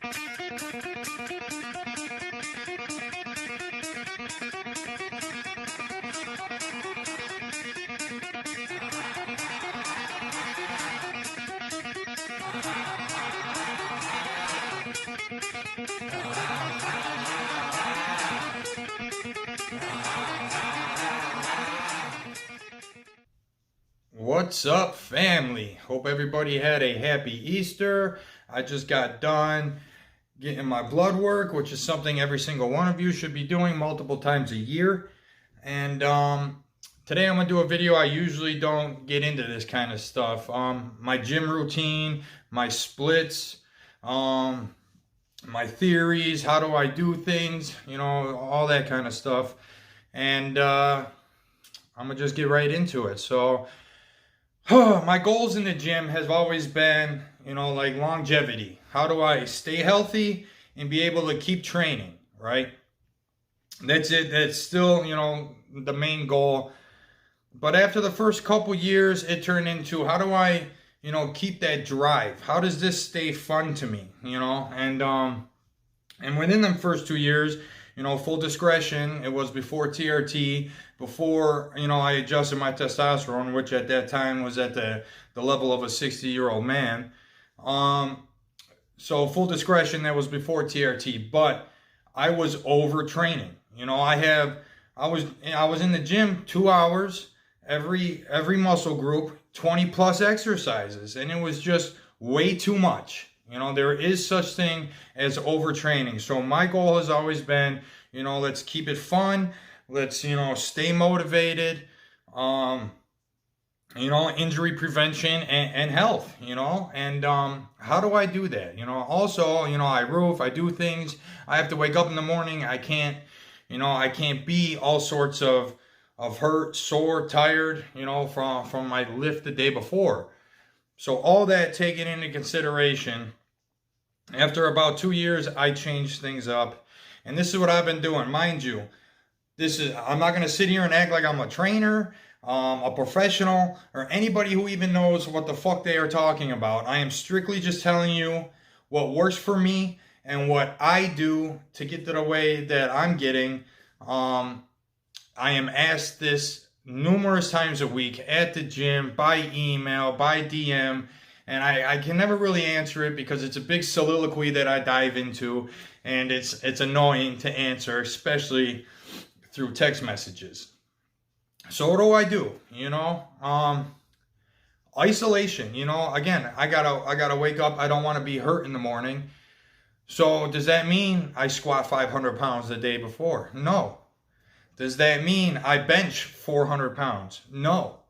What's up, family? Hope everybody had a happy Easter. I just got done getting my blood work, which is something every single one of you should be doing multiple times a year. And today I'm going to do a video. I usually don't get into this kind of stuff. My gym routine, my splits, my theories, how do I do things, all that kind of stuff. And I'm going to just get right into it. So my goals in the gym has always been, like longevity. How do I stay healthy and be able to keep training, right? That's it. That's still, the main goal. But after the first couple years, it turned into how do I, keep that drive? How does this stay fun to me, And within them first 2 years, full discretion, it was before TRT, before, I adjusted my testosterone, which at that time was at the level of a 60-year-old man. So full discretion, that was before TRT, but I was overtraining. I was in the gym 2 hours, every muscle group, 20 plus exercises, and it was just way too much. There is such thing as overtraining. So my goal has always been, let's keep it fun. Let's, stay motivated. Injury prevention and health, and how do I do that? Also, I roof, I do things. I have to wake up in the morning. I can't be all sorts of hurt, sore, tired, from my lift the day before. So all that taken into consideration, after about 2 years, I changed things up. And this is what I've been doing. Mind you, I'm not going to sit here and act like I'm a trainer, a professional, or anybody who even knows what the fuck they are talking about. I am strictly just telling you what works for me and what I do to get to the way that I'm getting. I am asked this numerous times a week at the gym, by email, by DM, and I can never really answer it because it's a big soliloquy that I dive into, and it's annoying to answer, especially through text messages. So what do? Isolation. Again, I gotta wake up. I don't want to be hurt in the morning. So does that mean I squat 500 pounds the day before? No. Does that mean I bench 400 pounds? No.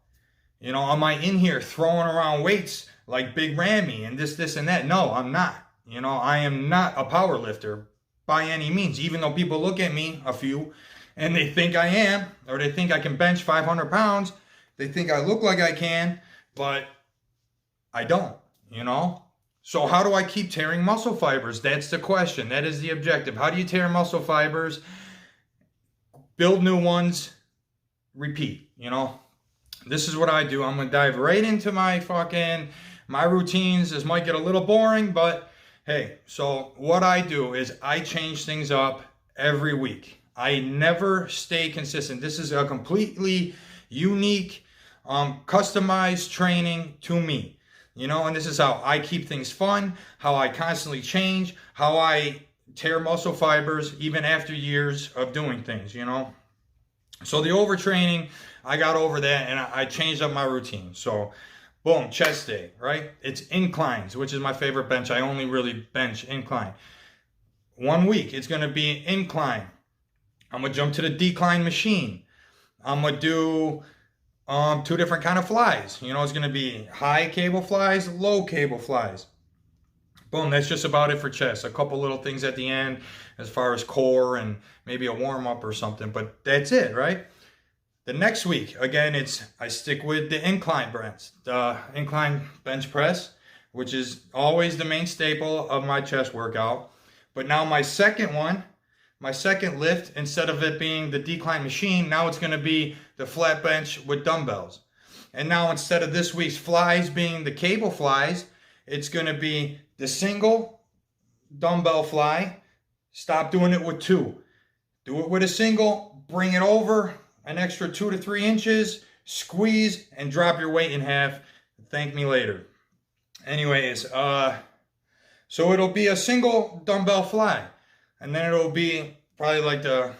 Am I in here throwing around weights like Big Ramy and this and that? No, I'm not. I am not a power lifter by any means, even though people look at me, a few, and they think I am, or they think I can bench 500 pounds. They think I look like I can, but I don't, So how do I keep tearing muscle fibers? That's the question. That is the objective. How do you tear muscle fibers? Build new ones, repeat, This is what I do. I'm going to dive right into my routines. This might get a little boring, but hey, so what I do is I change things up every week. I never stay consistent. This is a completely unique, customized training to me, and this is how I keep things fun, how I constantly change, how I tear muscle fibers even after years of doing things, So the overtraining, I got over that and I changed up my routine. So boom, chest day, right? It's inclines, which is my favorite bench. I only really bench incline. 1 week, it's going to be incline. I'm going to jump to the decline machine. I'm going to do 2 different kind of flies. It's going to be high cable flies, low cable flies. Boom, that's just about it for chest. A couple little things at the end as far as core and maybe a warm-up or something, but that's it, right? The next week, again, I stick with the incline bench press, which is always the main staple of my chest workout. But now my second lift, instead of it being the decline machine, now it's going to be the flat bench with dumbbells. And now instead of this week's flies being the cable flies, it's going to be the single dumbbell fly, stop doing it with two. Do it with a single, bring it over an extra 2 to 3 inches, squeeze, and drop your weight in half. Thank me later. Anyways, so it'll be a single dumbbell fly, and then it'll be probably like the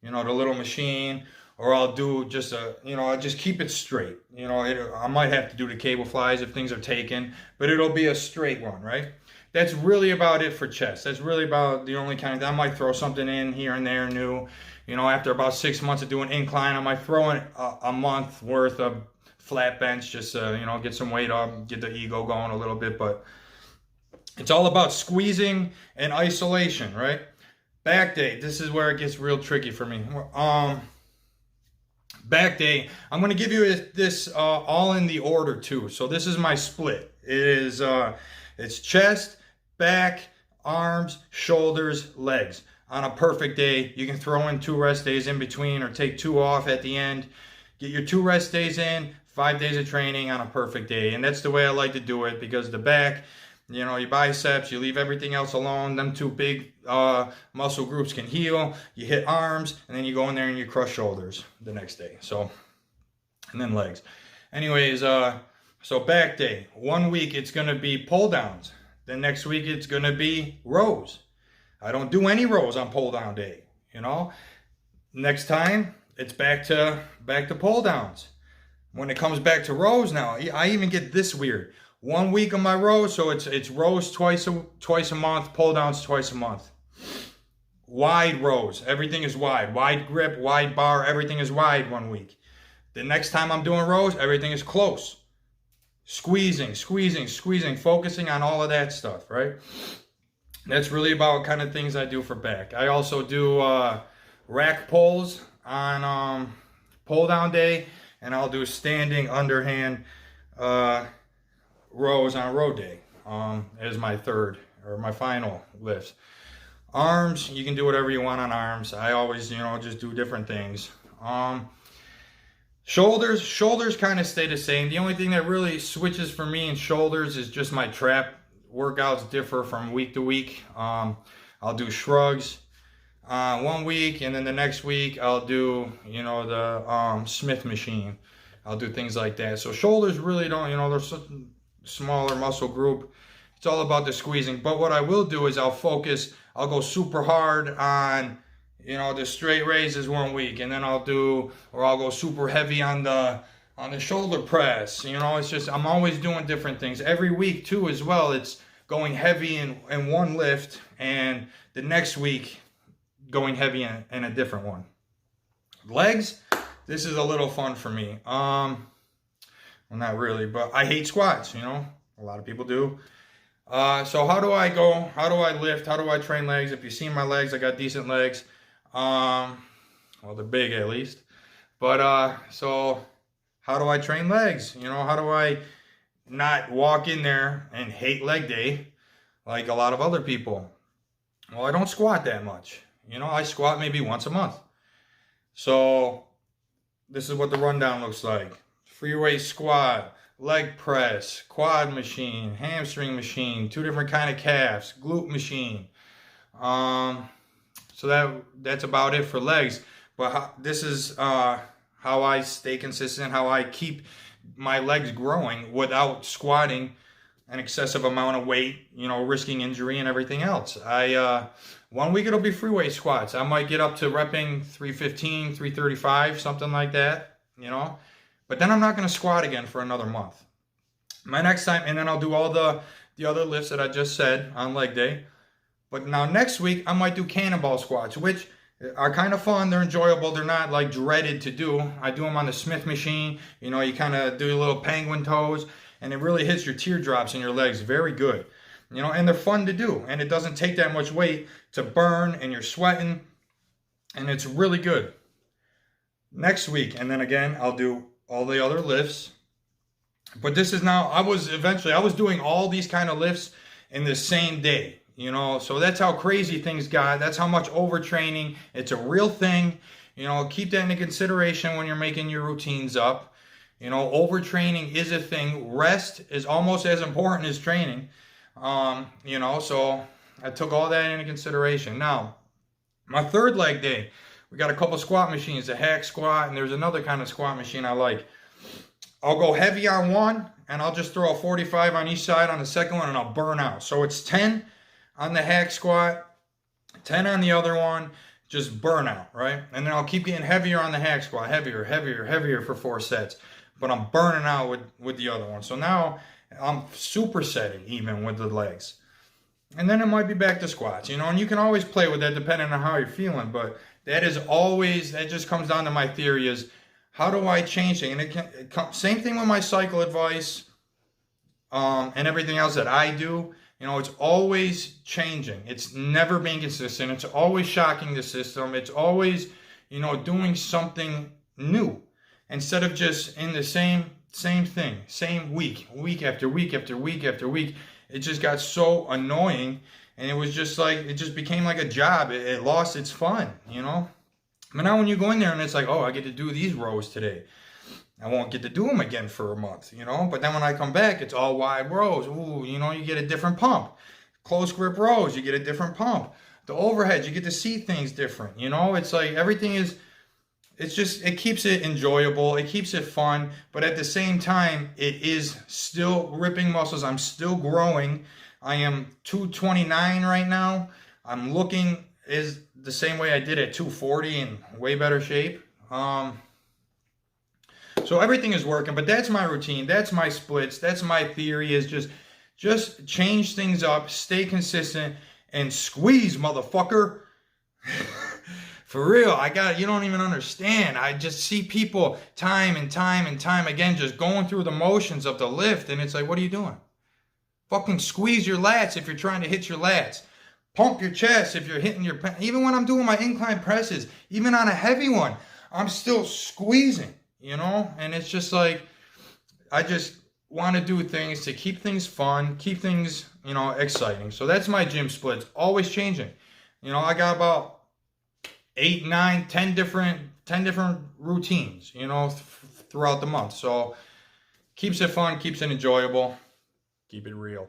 little machine, or I'll do just I'll just keep it straight. I might have to do the cable flies if things are taken, but it'll be a straight one, right? That's really about it for chest. That's really about the only kind of, I might throw something in here and there new. After about 6 months of doing incline, I might throw in a month worth of flat bench, just get some weight up, get the ego going a little bit. But it's all about squeezing and isolation, right? Back day, this is where it gets real tricky for me. Back day, I'm going to give you this all in the order too. So this is my split. It is it's chest, back, arms, shoulders, legs. On a perfect day, you can throw in 2 rest days in between or take 2 off at the end. Get your 2 rest days in, 5 days of training on a perfect day. And that's the way I like to do it, because the back, your biceps, you leave everything else alone. Them 2 big muscle groups can heal. You hit arms, and then you go in there and you crush shoulders the next day. So, and then legs. Anyways, so back day, 1 week it's going to be pull downs. Then next week it's going to be rows. I don't do any rows on pull down day, Next time it's back to pull downs. When it comes back to rows now, I even get this weird. 1 week of my rows, so it's rows twice a month, pull downs twice a month. Wide rows, everything is wide. Wide grip, wide bar, everything is wide 1 week. The next time I'm doing rows, everything is close. Squeezing, focusing on all of that stuff, right? That's really about kind of things I do for back. I also do rack pulls on pull down day, and I'll do standing underhand rows on row day as my third or my final lifts. Arms, you can do whatever you want on arms. I always, just do different things. Shoulders kind of stay the same. The only thing that really switches for me in shoulders is just my trap. Workouts differ from week to week. I'll do shrugs 1 week, and then the next week I'll do the Smith machine. I'll do things like that. So shoulders really don't, they're such a smaller muscle group. It's all about the squeezing. But what I will do is I'll go super hard on the straight raises 1 week, and then I'll go super heavy on the shoulder press. It's just, I'm always doing different things. Every week too as well, it's going heavy in one lift, and the next week going heavy in a different one. Legs, this is a little fun for me. Well, not really, but I hate squats, a lot of people do. So how do I lift? How do I train legs? If you see my legs, I got decent legs. Well, they're big at least. But so how do I train legs? How do I not walk in there and hate leg day like a lot of other people? Well, I don't squat that much. I squat maybe once a month. So this is what the rundown looks like. Free weight squat, leg press, quad machine, hamstring machine, 2 different kind of calves, glute machine. So that's about it for legs. But this is how I stay consistent, how I keep my legs growing without squatting an excessive amount of weight, risking injury and everything else. 1 week it'll be free weight squats. I might get up to repping 315, 335, something like that, But then I'm not going to squat again for another month. My next time, and then I'll do all the other lifts that I just said on leg day. But now next week, I might do cannonball squats, which are kind of fun. They're enjoyable. They're not like dreaded to do. I do them on the Smith machine. You kind of do a little penguin toes, and it really hits your teardrops in your legs very good. And they're fun to do. And it doesn't take that much weight to burn, and you're sweating, and it's really good. Next week, and then again, I'll do all the other lifts. But this is now, I was doing all these kind of lifts in the same day. So that's how crazy things got. That's how much overtraining. It's a real thing. Keep that into consideration when you're making your routines up. Overtraining is a thing. Rest is almost as important as training. So I took all that into consideration. Now, my third leg day, we got a couple squat machines, a hack squat, and there's another kind of squat machine I like. I'll go heavy on one, and I'll just throw a 45 on each side on the second one, and I'll burn out. So it's 10 on the hack squat, 10 on the other one, just burn out, right? And then I'll keep getting heavier on the hack squat, heavier for 4 sets. But I'm burning out with the other one. So now I'm supersetting even with the legs. And then it might be back to squats, and you can always play with that depending on how you're feeling. But that just comes down to my theory is, how do I change things? And same thing with my cycle advice and everything else that I do. It's always changing. It's never being consistent. It's always shocking the system. It's always, doing something new instead of just in the same thing, same week after week after week after week. It just got so annoying, and it was just like, it just became like a job. It lost its fun, But now when you go in there and it's like, oh, I get to do these rows today, I won't get to do them again for a month, But then when I come back, it's all wide rows. Ooh, you get a different pump. Close grip rows, you get a different pump. The overheads, you get to see things different, It's like everything is, it keeps it enjoyable. It keeps it fun. But at the same time, it is still ripping muscles. I'm still growing. I am 229 right now. I'm looking is the same way I did at 240 in way better shape. So everything is working, but that's my routine. That's my splits. That's my theory, is just change things up, stay consistent, and squeeze, motherfucker. For real, you don't even understand. I just see people time and time and time again just going through the motions of the lift, and it's like, what are you doing? Fucking squeeze your lats if you're trying to hit your lats. Pump your chest if you're hitting your... Even when I'm doing my incline presses, even on a heavy one, I'm still squeezing, And it's just like, I just want to do things to keep things fun, keep things, exciting. So that's my gym splits, always changing. I got about 8, 9, 10 different routines, throughout the month. So keeps it fun, keeps it enjoyable, keep it real.